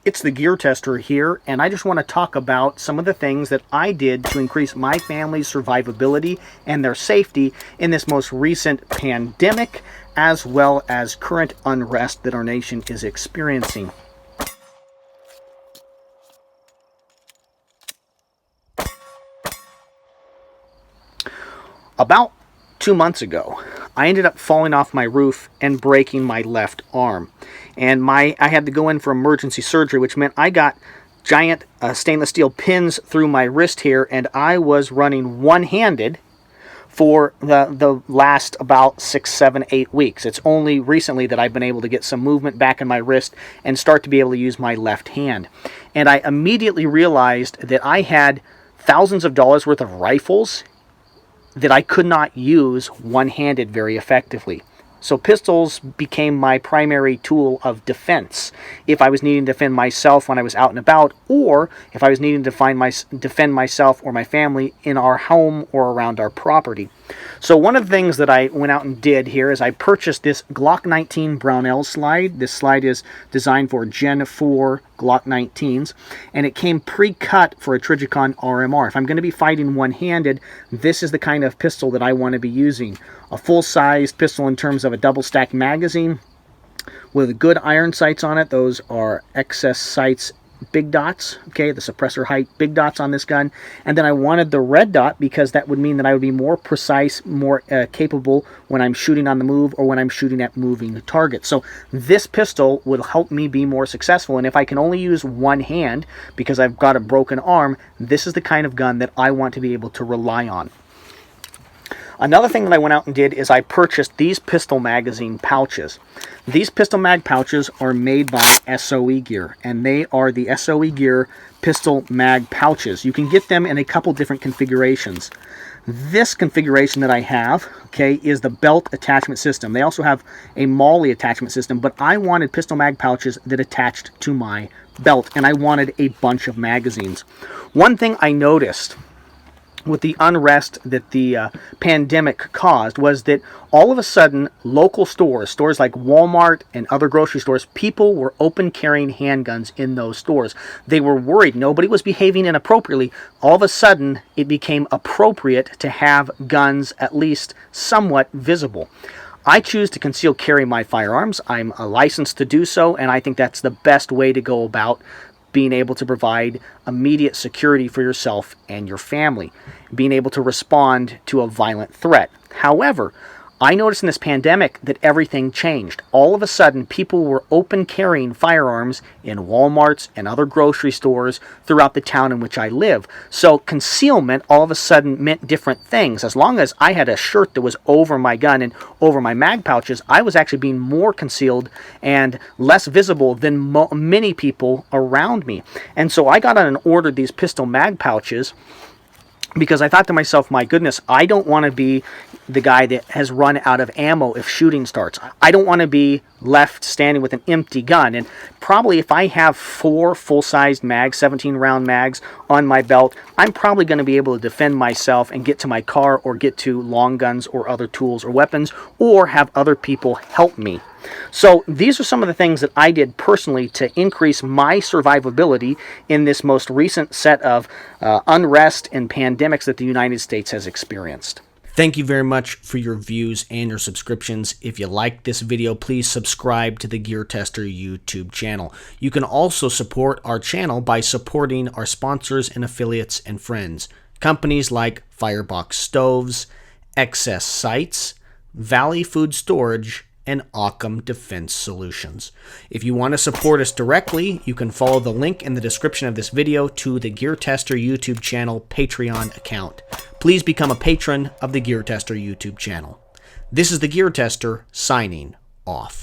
It's the Gear Tester here, and I just want to talk about some of the things that I did to increase my family's survivability and their safety in this most recent pandemic, as well as current unrest that our nation is experiencing. About 2 months ago, I ended up falling off my roof and breaking my left arm. And I had to go in for emergency surgery, which meant I got giant stainless steel pins through my wrist here, and I was running one-handed for the last about 6, 7, 8 weeks. It's only recently that I've been able to get some movement back in my wrist and start to be able to use my left hand. And I immediately realized that I had thousands of dollars worth of rifles that I could not use one-handed very effectively. So pistols became my primary tool of defense if I was needing to defend myself when I was out and about, or if I was needing to defend myself or my family in our home or around our property. So one of the things that I went out and did here is I purchased this Glock 19 Brownell slide. This slide is designed for Gen 4 Glock 19s, and it came pre-cut for a Trigicon RMR. If I'm going to be fighting one-handed, this is the kind of pistol that I want to be using. A full-sized pistol in terms of a double-stack magazine with good iron sights on it. Those are XS sights big dots, okay, the suppressor height big dots on this gun. And then I wanted the red dot because that would mean that I would be more precise, more capable when I'm shooting on the move or when I'm shooting at moving targets. So this pistol will help me be more successful. And if I can only use one hand because I've got a broken arm, this is the kind of gun that I want to be able to rely on. Another thing that I went out and did is I purchased these pistol magazine pouches. These pistol mag pouches are made by SOE Gear, and they are the SOE Gear pistol mag pouches. You can get them in a couple different configurations. This configuration that I have, okay, is the belt attachment system. They also have a MOLLE attachment system, but I wanted pistol mag pouches that attached to my belt, and I wanted a bunch of magazines. One thing I noticed with the unrest that the pandemic caused was that all of a sudden local stores like Walmart and other grocery stores, people were open carrying handguns in those stores. They were worried nobody was behaving inappropriately. All of a sudden it became appropriate to have guns at least somewhat visible. I choose to conceal carry my firearms. I'm licensed to do so, and I think that's the best way to go about being able to provide immediate security for yourself and your family, being able to respond to a violent threat. However, I noticed in this pandemic that everything changed. All of a sudden, people were open carrying firearms in Walmarts and other grocery stores throughout the town in which I live. So concealment all of a sudden meant different things. As long as I had a shirt that was over my gun and over my mag pouches, I was actually being more concealed and less visible than many people around me. And so I got on and ordered these pistol mag pouches because I thought to myself, my goodness, I don't want to be the guy that has run out of ammo if shooting starts. I don't want to be left standing with an empty gun. And probably if I have 4 full-sized mags, 17-round mags on my belt, I'm probably going to be able to defend myself and get to my car or get to long guns or other tools or weapons, or have other people help me. So these are some of the things that I did personally to increase my survivability in this most recent set of unrest and pandemics that the United States has experienced. Thank you very much for your views and your subscriptions. If you like this video, please subscribe to the Gear Tester YouTube channel. You can also support our channel by supporting our sponsors and affiliates and friends. Companies like Firebox Stoves, XS Sights, Valley Food Storage, and Occam Defense Solutions. If you want to support us directly, you can follow the link in the description of this video to the Gear Tester YouTube channel Patreon account. Please become a patron of the Gear Tester YouTube channel. This is the Gear Tester signing off.